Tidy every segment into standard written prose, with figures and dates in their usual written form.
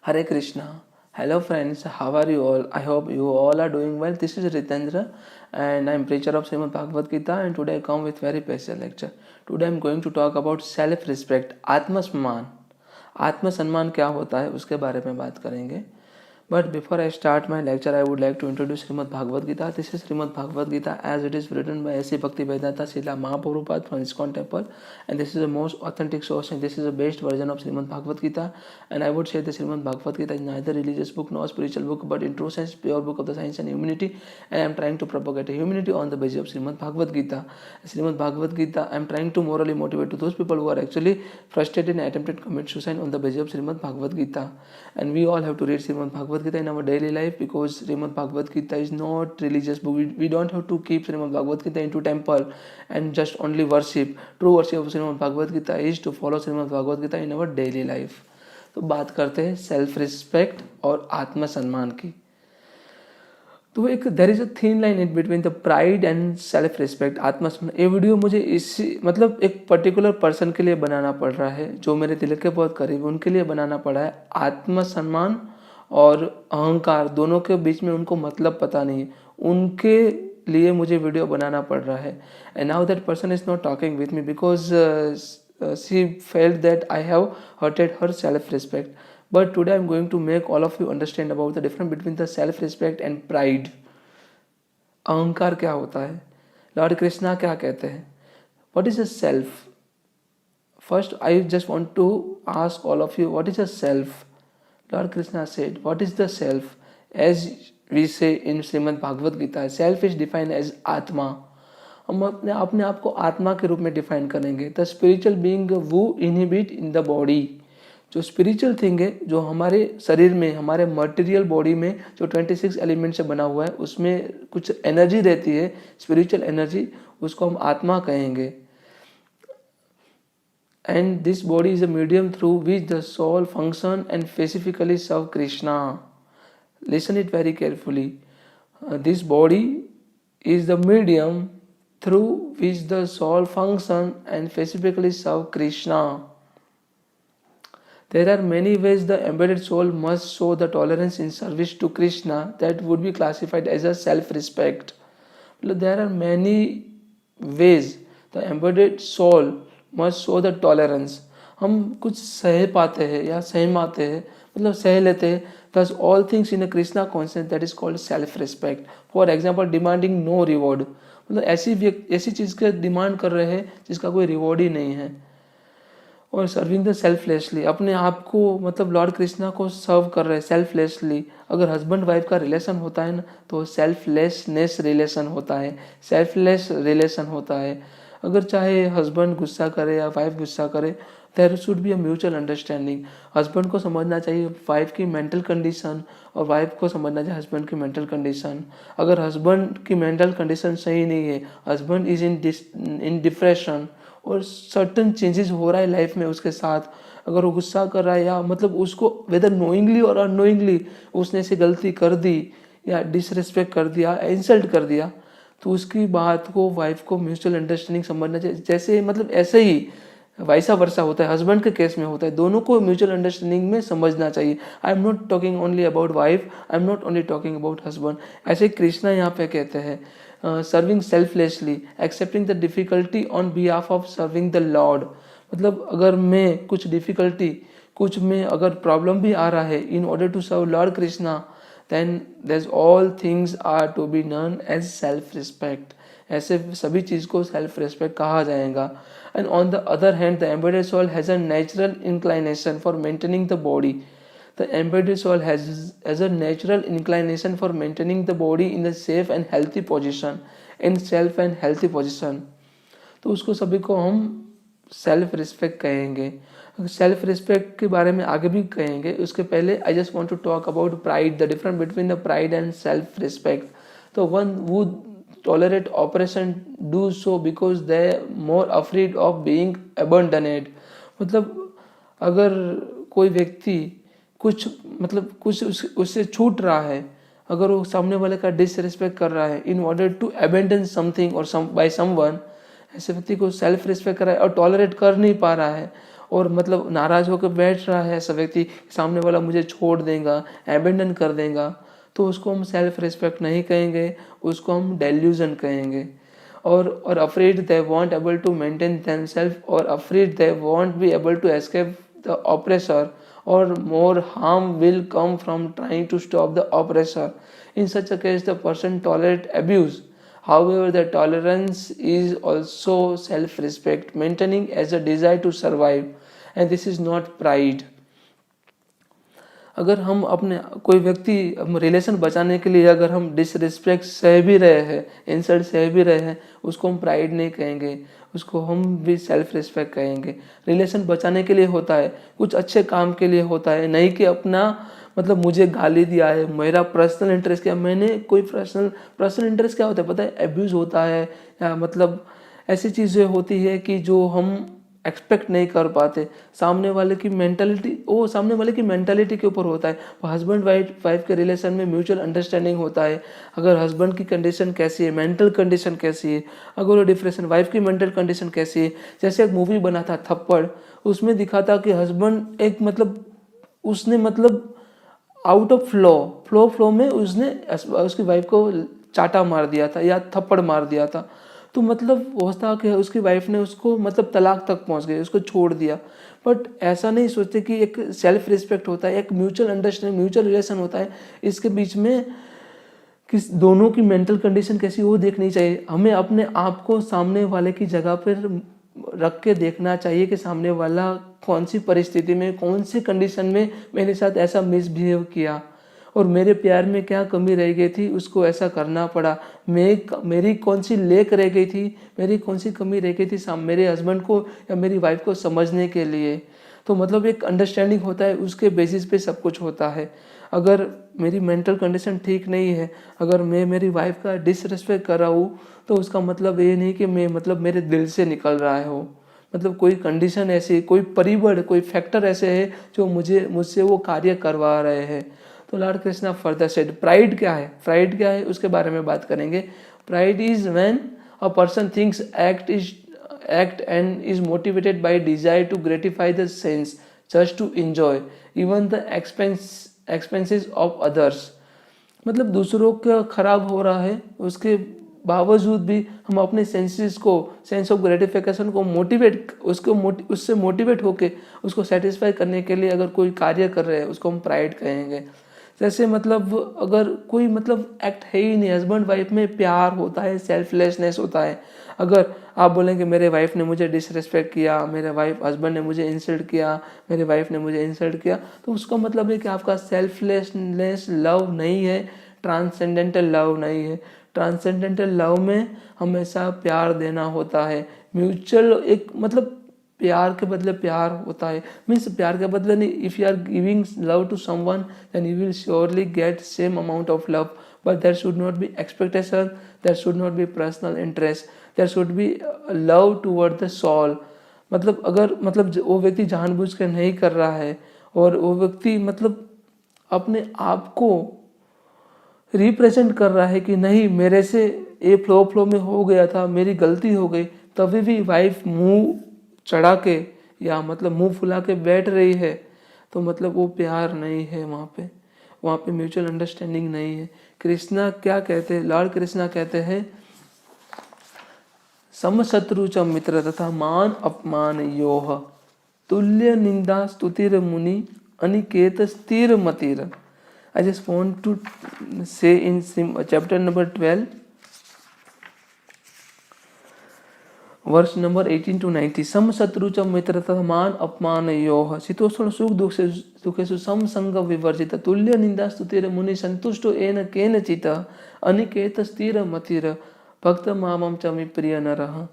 Hare Krishna. Hello friends, how are you all? I hope you all are doing well. This is Ritendra and I am preacher of Srimad Bhagavad Gita, and today I come with very special lecture. Today I am going to talk about self-respect, आत्मसम्मान. आत्मसम्मान क्या होता है उसके बारे में बात करेंगे. But before I start my lecture, I would like to introduce Srimad Bhagavad Gita. This is Srimad Bhagavad Gita as it is written by A.C. Bhaktivedanta Srila Mahaprabhupada from ISKCON temple, and this is the most authentic source and this is the best version of Srimad Bhagavad Gita. And I would say the Srimad Bhagavad Gita is neither religious book nor spiritual book, but in true sense pure book of the science and humanity, and I am trying to propagate humanity on the basis of Srimad Bhagavad Gita. Srimad Bhagavad Gita, I am trying to morally motivate to those people who are actually frustrated and attempted to commit suicide on the basis of Srimad Bhagavad Gita. And we all have to read Srimad Bhagavad Gita in our daily life, because Srimad Bhagavad Gita is not religious book. We don't have to keep Srimad Bhagavad Gita into temple and just only worship. True worship of Srimad Bhagavad Gita is to follow Srimad Bhagavad Gita in our daily life. तो बात करते हैं self respect और आत्मसम्मान की. तो एक there is a thin line in between the pride and self respect, आत्मसम्मान. ये वीडियो मुझे इसी मतलब एक पर्टिकुलर पर्सन के लिए बनाना पड़ रहा है जो मेरे दिल के बहुत करीब, उनके लिए बनाना पड़ा है. आत्मसम्मान और अहंकार दोनों के बीच में उनको मतलब पता नहीं, उनके लिए मुझे वीडियो बनाना पड़ रहा है. And now that person is not talking with me because she felt that I have hurted her self-respect. But today I am going to make all of you understand about the difference between the self-respect and pride. अहंकार क्या होता है, Lord Krishna क्या कहते हैं, what is a self? First I just want to ask all of you, what is a self? Lord Krishna said, what is the self? As we say in Srimad Bhagavad Gita, self is defined as Atma. हम अपने आप को आत्मा के रूप में define करेंगे. The spiritual being वो इनहिबिट इन द बॉडी. जो स्पिरिचुअल थिंग है, जो हमारे शरीर में, हमारे मटेरियल बॉडी में जो 26 एलिमेंट से बना हुआ है, उसमें कुछ एनर्जी रहती है, स्पिरिचुअल एनर्जी, उसको हम आत्मा कहेंगे. And this body is a medium through which the soul function and specifically serve Krishna. Listen it very carefully. This body is the medium through which the soul function and specifically serve Krishna. There are many ways the embedded soul must show the tolerance in service to Krishna that would be classified as a self-respect. There are many ways the embedded soul must show the tolerance. हम कुछ सह पाते हैं या सहमाते हैं, मतलब सह लेते हैं, thus all things in a Krishna consciousness, that is called self-respect. For example, demanding no reward. मतलब ऐसी चीज़ का डिमांड कर रहे हैं जिसका कोई रिवॉर्ड ही नहीं है. और सर्विंग द सेल्फलेसली, अपने आप को मतलब लॉर्ड कृष्णा को सर्व कर रहे हैं सेल्फलेसली. अगर हस्बैंड वाइफ का रिलेशन होता है ना, तो सेल्फलेसनेस रिलेशन होता है, सेल्फलेस रिलेशन होता है. अगर चाहे हस्बैंड गुस्सा करे या वाइफ गुस्सा करे, there should be a mutual understanding. Husband को समझना चाहिए वाइफ की मेंटल कंडीशन और वाइफ को समझना चाहिए हस्बैंड की मेंटल कंडीशन. अगर हस्बैंड की मेंटल कंडीशन सही नहीं है, हस्बैंड इज इन डिप्रेशन और सर्टन चेंजेस हो रहा है लाइफ में उसके साथ, अगर वो गुस्सा कर रहा है या मतलब उसको वेदर नोइंगली और अननोइंगली उसने ऐसी गलती कर दी या डिसरिस्पेक्ट कर दिया, इंसल्ट कर दिया, तो उसकी बात को वाइफ को म्यूचुअल अंडरस्टैंडिंग समझना चाहिए. जैसे मतलब ऐसे ही वैसा वर्षा होता है, हस्बैंड के केस में होता है, दोनों को म्यूचुअल अंडरस्टैंडिंग में समझना चाहिए. I am not talking only about wife, I am not only talking about husband. ऐसे कृष्णा यहाँ पे कहते हैं serving selflessly, accepting the difficulty on behalf of serving the Lord. मतलब अगर मैं कुछ डिफिकल्टी, कुछ में अगर प्रॉब्लम भी आ रहा है in order to serve lord Krishna, then there's all things are to be known as self respect. ऐसे सभी चीज़ को सेल्फ रिस्पेक्ट कहा जाएगा. And on the other hand the embedded soul has a natural inclination for maintaining the body. The embedded soul has a natural inclination for maintaining the body in the safe and healthy position, in self and healthy position. तो उसको सभी को हम self respect कहेंगे. Self respect के बारे में आगे भी कहेंगे, उसके पहले I just want to talk about pride, the difference between the pride and self respect. तो one who tolerate oppression do so because they more afraid of being abandoned. मतलब अगर कोई व्यक्ति कुछ मतलब कुछ उससे छूट रहा है, अगर वो सामने वाले का डिसरिस्पेक्ट कर रहा है in order to abandon something और बाय समवन, ऐसे व्यक्ति को सेल्फ रिस्पेक्ट कर रहा है और टॉलरेट कर नहीं पा रहा है, और मतलब नाराज़ होकर बैठ रहा है ऐसा व्यक्ति, सामने वाला मुझे छोड़ देगा, एबेंडन कर देगा, तो उसको हम सेल्फ रिस्पेक्ट नहीं कहेंगे, उसको हम डेल्यूजन कहेंगे। और afraid they won't able to maintain themselves, और afraid they won't be able to escape the oppressor, or more harm will come from trying to stop the oppressor. In such a case, the person tolerates abuse. However, the tolerance is also self-respect, maintaining as a desire to survive, and this is not pride. अगर हम अपने कोई व्यक्ति relation बचाने के लिए अगर हम डिसरिस्पेक्ट सह भी रहे हैं, इंसल्ट सह भी रहे हैं, उसको हम प्राइड नहीं कहेंगे, उसको हम भी सेल्फ रिस्पेक्ट कहेंगे। रिलेशन बचाने के लिए होता है, कुछ अच्छे काम के लिए होता है, नहीं कि अपना मतलब मुझे गाली दिया है, मेरा पर्सनल इंटरेस्ट क्या, मैंने कोई पर्सनल इंटरेस्ट क्या होता है पता है, एब्यूज़ होता है, या मतलब ऐसी चीज़ें होती है कि जो हम एक्सपेक्ट नहीं कर पाते। सामने वाले की मेंटालिटी के ऊपर होता है। हस्बैंड वाइफ के रिलेशन में म्यूचुअल अंडरस्टैंडिंग होता है। अगर हस्बैंड की कंडीशन कैसी है, मेंटल कंडीशन कैसी है, अगर वो डिप्रेशन, वाइफ की मेंटल कंडीशन कैसी है। जैसे एक मूवी बना था थप्पड़, उसमें दिखा था कि हस्बैंड एक मतलब उसने मतलब आउट ऑफ फ्लो में उसने उसकी वाइफ को चाटा मार दिया था या थप्पड़ मार दिया था। तो मतलब वो था कि उसकी वाइफ ने उसको मतलब तलाक तक पहुंच गई, उसको छोड़ दिया। बट ऐसा नहीं सोचते कि एक सेल्फ रिस्पेक्ट होता है, एक म्यूचुअल अंडरस्टैंडिंग, म्यूचुअल रिलेशन होता है, इसके बीच में किस दोनों की मेंटल कंडीशन कैसी वो देखनी चाहिए। हमें अपने आप को सामने वाले की जगह पर रख के देखना चाहिए कि सामने वाला कौन सी परिस्थिति में, कौन सी कंडीशन में मेरे साथ ऐसा मिसबिहेव किया और मेरे प्यार में क्या कमी रह गई थी, उसको ऐसा करना पड़ा। मेरी कौन सी लेक रह गई थी, मेरी कौन सी कमी रह गई थी मेरे हस्बैंड को या मेरी वाइफ को समझने के लिए। तो मतलब एक अंडरस्टैंडिंग होता है, उसके बेसिस पे सब कुछ होता है। अगर मेरी मेंटल कंडीशन ठीक नहीं है, अगर मैं मेरी वाइफ का डिसरिस्पेक्ट कर रहा हूँ, तो उसका मतलब ये नहीं कि मैं मतलब मेरे दिल से निकल रहा है हो। मतलब कोई कंडीशन ऐसी, कोई परिबड़, कोई फैक्टर ऐसे है जो मुझसे वो कार्य करवा रहे हैं। तो Lord Krishna further said, pride क्या है, प्राइड क्या है उसके बारे में बात करेंगे। Pride is when a person thinks act and is motivated by desire to gratify the sense just to enjoy even the expenses of others। मतलब दूसरों का खराब हो रहा है, उसके बावजूद भी हम अपने सेंसेस को, सेंस ऑफ ग्रेटिफिकेशन को उससे मोटिवेट होके उसको सेटिस्फाई करने के लिए अगर कोई कार्य कर रहे हैं, उसको हम प्राइड कहेंगे। जैसे मतलब अगर कोई मतलब एक्ट है ही नहीं, हस्बैंड वाइफ में प्यार होता है, सेल्फलेसनेस होता है। अगर आप बोलेंगे मेरे वाइफ ने मुझे डिसरिस्पेक्ट किया, मेरे हस्बैंड ने मुझे इंसल्ट किया, मेरी वाइफ ने मुझे इंसल्ट किया, तो उसका मतलब है कि आपका सेल्फलेसनेस लव नहीं है, ट्रांसेंडेंटल लव नहीं है। ट्रांसेंडेंटल लव में हमेशा प्यार देना होता है, म्यूचुअल एक मतलब प्यार के बदले प्यार होता है। मीन्स प्यार के बदले नहीं, if you are giving love to someone then you will surely get same amount of love, but there should not be expectation, there should not be personal interest, there should be love toward the soul. मतलब अगर मतलब वो व्यक्ति जानबूझ कर नहीं कर रहा है और वो व्यक्ति मतलब अपने आप को रिप्रेजेंट कर रहा है कि नहीं मेरे से ये फ्लो में हो गया था, मेरी गलती हो गई, तभी भी वाइफ मुंह चढ़ा के या मतलब मुंह फुला के बैठ रही है, तो मतलब वो प्यार नहीं है, वहाँ पे म्यूचुअल अंडरस्टैंडिंग नहीं है। कृष्णा क्या कहते हैं, लॉर्ड कृष्णा कहते हैं समशत्रु च मित्र तथा मान अपमान योह तुल्य निंदा स्तुतिर मुनि अनिकेत स्थिर मतिर। I just want to say in chapter number 12 वर्ष नंबर 18 to 90, सम शत्रु च मित्र तथा मान अपमान योह शीतोष्ण सुख दुखेषु सम संग विवर्जित तुल्य निंदा स्तुतिर मुनि संतुष्टो एन केनचित् अनिकेत स्थिर मतिर भक्त मामम च मे प्रिय नरः।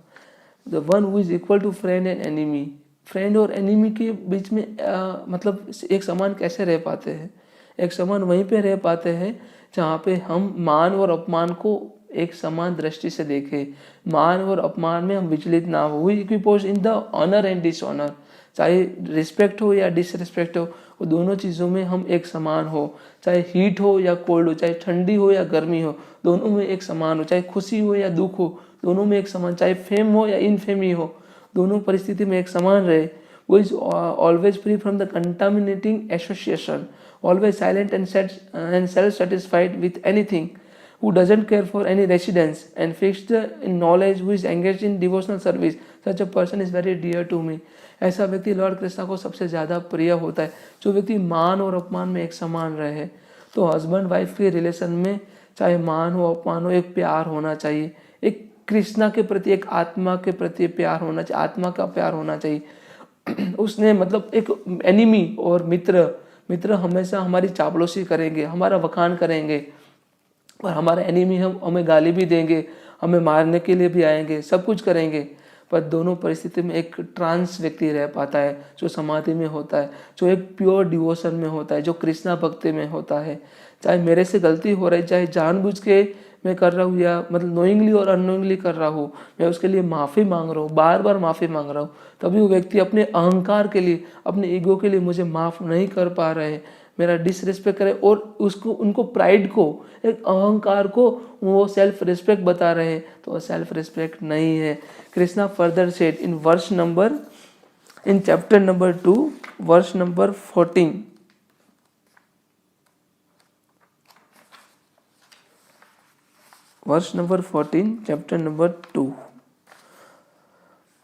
The one who is equal to friend and enemy, friend और एनिमी के बीच में मतलब एक समान कैसे रह पाते हैं, एक समान वहीं पे रह पाते हैं जहाँ पे हम मान और अपमान को एक समान दृष्टि से देखें, मान और अपमान में हम विचलित ना हो। We equipoise in the honour and dishonour, चाहे रिस्पेक्ट हो या डिसरिस्पेक्ट हो, वो दोनों चीज़ों में हम एक समान हो, चाहे हीट हो या कोल्ड हो, चाहे ठंडी हो या गर्मी हो, दोनों में एक समान हो, चाहे खुशी हो या दुख हो, दोनों में एक समान, चाहे फेम हो या इनफेमी हो, दोनों परिस्थिति में एक समान रहे, who is always free from the contaminating association, always silent and self-satisfied with anything, who doesn't care for any residence and fixed in knowledge, who is engaged in devotional service. Such a person is very dear to me. ऐसा व्यक्ति Lord Krishna को सबसे ज़्यादा प्रिय होता है, जो व्यक्ति मान और अपमान में एक समान रहे। तो हस्बैंड वाइफ के रिलेशन में चाहे मान हो अपमान हो, एक प्यार होना चाहिए, एक कृष्णा के प्रति, एक आत्मा के प्रति प्यार होना चाहिए, आत्मा का प्यार होना चाहिए। उसने मतलब एक एनिमी और मित्र हमेशा हमारी चापलूसी करेंगे, हमारा वखान करेंगे, और हमारा एनिमी हमें गाली भी देंगे, हमें मारने के लिए भी आएंगे, सब कुछ करेंगे। पर दोनों परिस्थिति में एक ट्रांस व्यक्ति रह पाता है, जो समाधि में होता है, जो एक प्योर डिवोशन में होता है, जो कृष्णा भक्ति में होता है। चाहे मेरे से गलती हो रही, चाहे जानबूझ के मैं कर रहा हूँ या मतलब नोइंगली और अननोइंगली कर रहा हूँ, मैं उसके लिए माफ़ी मांग रहा हूँ, बार बार माफ़ी मांग रहा हूँ, तभी वो व्यक्ति अपने अहंकार के लिए, अपने ईगो के लिए मुझे माफ़ नहीं कर पा रहे, मेरा डिसरिस्पेक्ट करे, और उसको, उनको प्राइड को, एक अहंकार को वो सेल्फ रिस्पेक्ट बता रहे हैं, तो सेल्फ रिस्पेक्ट नहीं है। Krishna further said in chapter number 2 verse number 14, verse number 14 chapter number 2,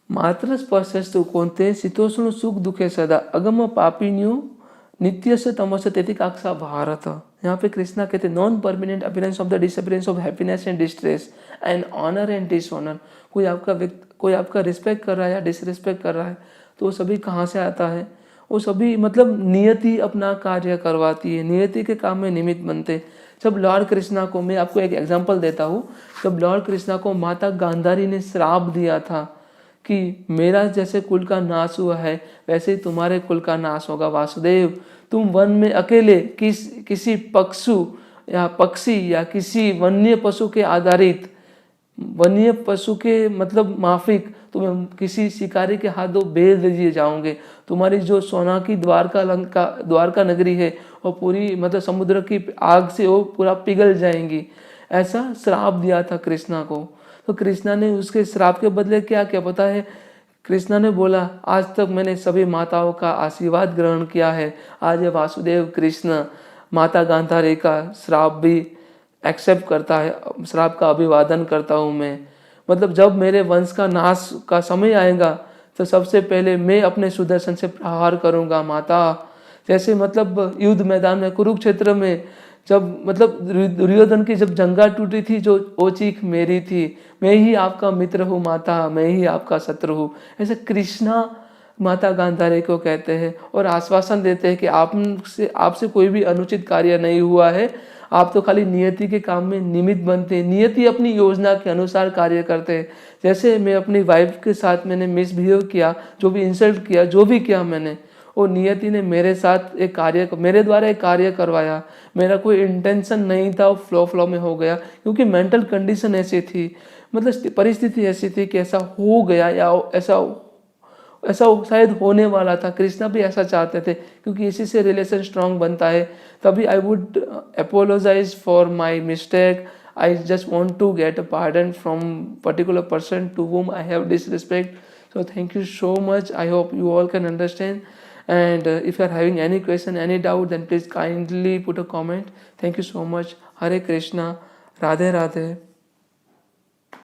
मात्र स्पर्शस्तु कौन्ते शीतोष्ण सुख दुखे सदा अगम पापिन्यु नित्य से तमस तेतिकाक्षा भारत। यहाँ पे कृष्णा कहते non permanent appearance of the disappearance of happiness and distress and honour and dishonour. कोई आपका रिस्पेक्ट कर रहा है या डिसरिस्पेक्ट कर रहा है, तो वो सभी कहाँ से आता है? वो सभी मतलब नियति अपना कार्य करवाती है, नियति के काम में निमित्त बनते। जब लॉर्ड कृष्णा को, मैं आपको एक एग्जांपल देता हूँ, जब लॉर्ड कृष्णा को माता गांधारी ने श्राप दिया था कि मेरा जैसे कुल का नाश हुआ है वैसे ही तुम्हारे कुल का नाश होगा वासुदेव, तुम वन में अकेले किसी पक्षी या किसी वन्य पशु के आधारित, वन्य पशु के मतलब माफिक तुम्हें किसी शिकारी के हाथों बेच दिए जाओगे, तुम्हारी जो सोना की द्वारका नगरी है वो पूरी मतलब समुद्र की आग से वो पूरा पिघल जाएंगी। ऐसा श्राप दिया था कृष्णा को। तो कृष्णा ने उसके श्राप के बदले क्या क्या पता है? कृष्णा ने बोला आज तक मैंने सभी माताओं का आशीर्वाद ग्रहण किया है, आज ये वासुदेव कृष्ण माता गांधारी का श्राप भी एक्सेप्ट करता है, श्राप का अभिवादन करता हूँ मैं। मतलब जब मेरे वंश का नाश का समय आएगा तो सबसे पहले मैं अपने सुदर्शन से प्रहार करूँगा माता। जैसे मतलब युद्ध मैदान में कुरुक्षेत्र में जब मतलब दुर्योधन की जब जंगा टूटी थी, जो वो चीख मेरी थी, मैं ही आपका मित्र हूँ माता, मैं ही आपका शत्रु हूँ। ऐसे कृष्णा माता गांधारी को कहते हैं और आश्वासन देते हैं कि आपसे कोई भी अनुचित कार्य नहीं हुआ है, आप तो खाली नियति के काम में निमित्त बनते हैं, नियति अपनी योजना के अनुसार कार्य करते हैं। जैसे मैं अपनी वाइफ के साथ मैंने मिसबिहेव किया, जो भी इंसल्ट किया, जो भी किया मैंने, और नियति ने मेरे साथ मेरे द्वारा एक कार्य करवाया। मेरा कोई इंटेंशन नहीं था, फ्लो में हो गया, क्योंकि मेंटल कंडीशन ऐसी थी, मतलब परिस्थिति ऐसी थी कि ऐसा हो गया या ऐसा शायद होने वाला था। कृष्णा भी ऐसा चाहते थे, क्योंकि इसी से रिलेशन स्ट्रांग बनता है। तभी I would apologise for my mistake. I just want to get a pardon from particular person to whom I have disrespect. So thank you so much. I hope you all can understand. And if you are having any question, any doubt, then please kindly put a comment. Thank you so much. Hare Krishna. Radhe Radhe.